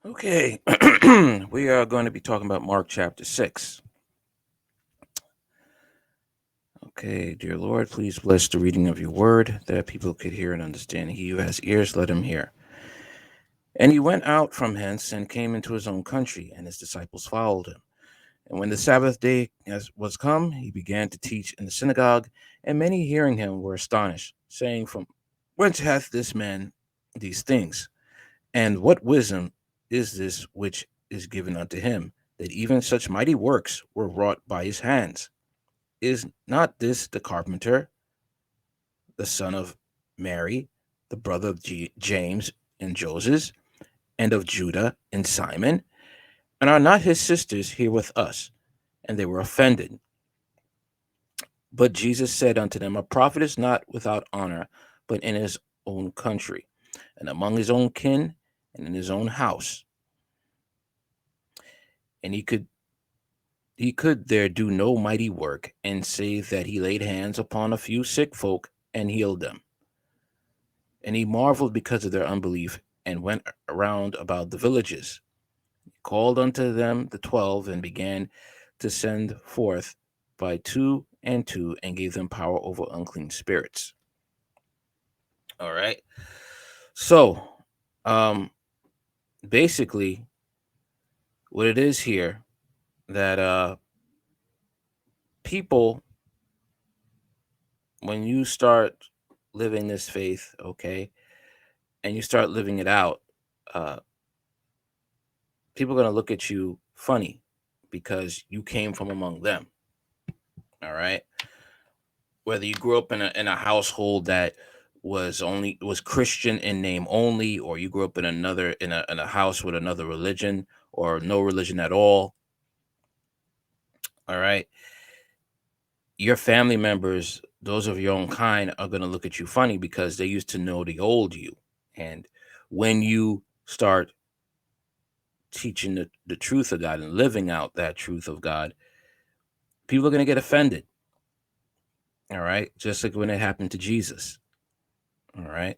Okay, we are going to be talking about Mark chapter 6. Okay, dear Lord, please bless the reading of your word that people could hear and understand. He who has ears, let him hear. And he went out from hence and came into his own country, and his disciples followed him. And when the Sabbath day was come, he began to teach in the synagogue, and many hearing him were astonished, saying, From whence hath this man these things? And what wisdom is this which is given unto him, that even such mighty works were wrought by his hands? Is not this the carpenter, the son of Mary, the brother of James and Joseph, and of Judah and Simon? And are not his sisters here with us? And they were offended. But Jesus said unto them, A prophet is not without honor, but in his own country, and among his own kin, and in his own house. And he could there do no mighty work, and save that he laid hands upon a few sick folk and healed them. And he marveled because of their unbelief, and went around about the villages. He called unto them the 12, and began to send forth by two and two, and gave them power over unclean spirits. All right. So, um, basically, what it is here that people, when you start living this faith, okay, and you start living it out, uh, people are going to look at you funny because you came from among them. All right. Whether you grew up in a household that was Christian in name only, or you grew up in a house with another religion or no religion at all. All right. Your family members, those of your own kind, are going to look at you funny because they used to know the old you. And when you start teaching the truth of God and living out that truth of God, people are going to get offended. All right. Just like when it happened to Jesus. All right.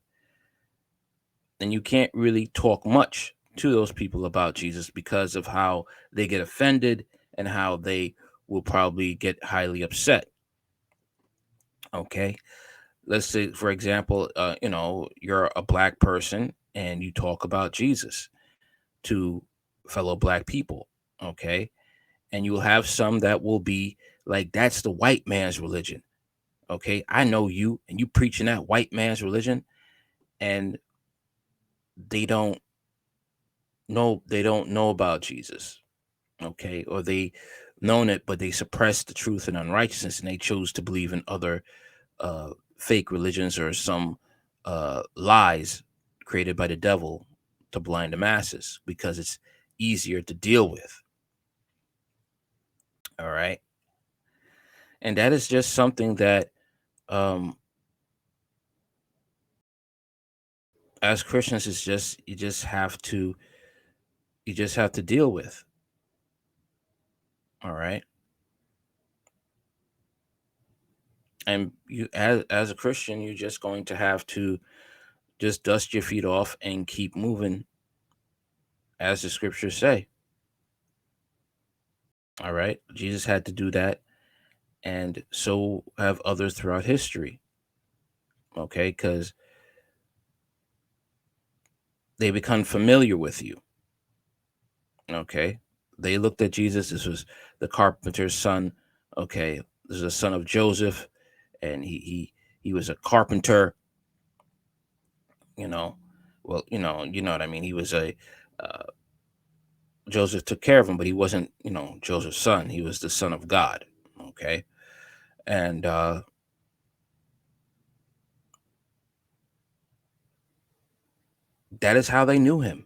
And you can't really talk much to those people about Jesus because of how they get offended and how they will probably get highly upset. Okay. Let's say, for example, you're a black person and you talk about Jesus to fellow black people. Okay. And you'll have some that will be like, that's the white man's religion. Okay. I know you, and you preaching that white man's religion, and they don't know about Jesus. Okay. Or they known it, but they suppressed the truth and unrighteousness, and they chose to believe in other uh, fake religions or some lies created by the devil to blind the masses because it's easier to deal with. All right. And that is just something that, um, as Christians, is just you just have to deal with. All right. And you, as a Christian, you're just going to have to just dust your feet off and keep moving, as the scriptures say. All right. Jesus had to do that, and so have others throughout history. Okay. Because they become familiar with you. Okay. They looked at Jesus. This was the carpenter's son. Okay. This is the son of Joseph, and he was a carpenter. You know, well, you know what I mean. He was a uh, Joseph took care of him, but he wasn't, Joseph's son. He was the son of God. Okay. And that is how they knew him.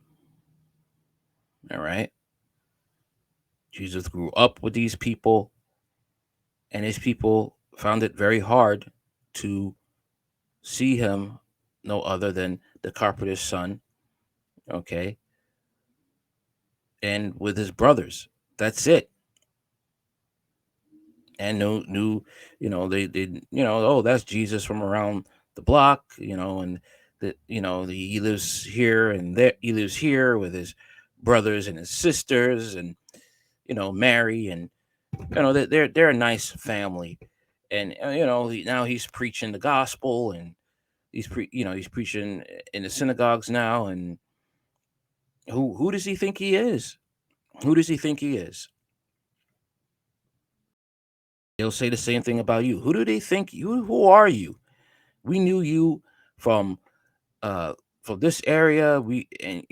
All right. Jesus grew up with these people, and his people found it very hard to see him no other than the carpenter's son. Okay. And with his brothers. That's it. And knew, oh, that's Jesus from around the block, and that, he lives here and there. He lives here with his brothers and his sisters, and Mary, and they're a nice family. And now he's preaching the gospel, and he's preaching in the synagogues now. And who does he think he is? Who does he think he is? He'll say the same thing about you. Who do they think you? Who are you? We knew you from uh from this area. And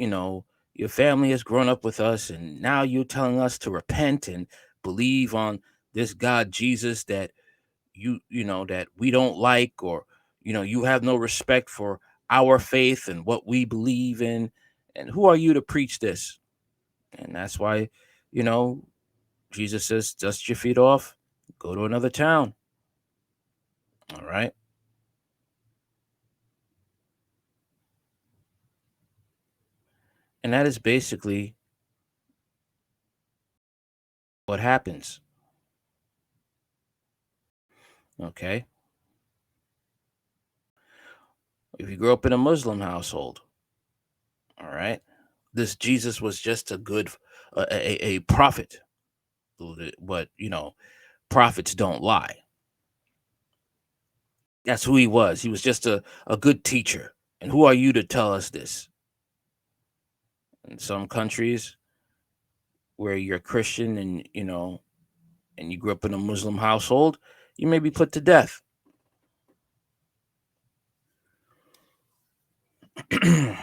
your family has grown up with us, and now you're telling us to repent and believe on this God Jesus that that we don't like, or you have no respect for our faith and what we believe in. And who are you to preach this? And that's why you know Jesus says, dust your feet off, go to another town. All right. And that is basically what happens. Okay. If you grew up in a Muslim household, all right, this Jesus was just a good, a prophet. But, prophets don't lie. That's who he was. He was just a good teacher. And who are you to tell us this? In some countries where you're Christian, and you grew up in a Muslim household, you may be put to death. And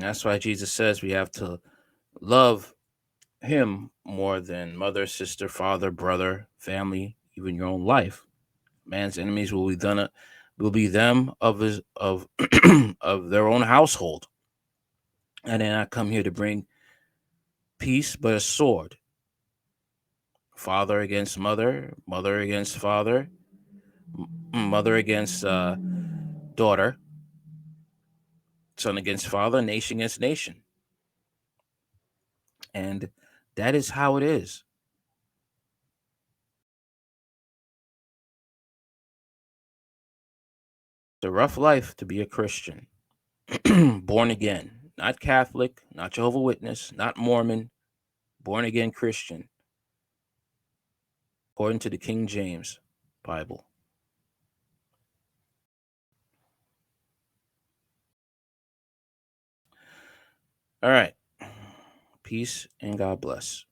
that's why Jesus says we have to love him more than mother, sister, father, brother, family, even your own life. Man's enemies will be them of his of of their own household. And then I come here to bring peace, but a sword. Father against mother, mother against father, mother against daughter, son against father, nation against nation. And that is how it is. It's a rough life to be a Christian. Born again, not Catholic, not Jehovah Witness, not Mormon, born again Christian, according to the King James Bible. All right. Peace and God bless.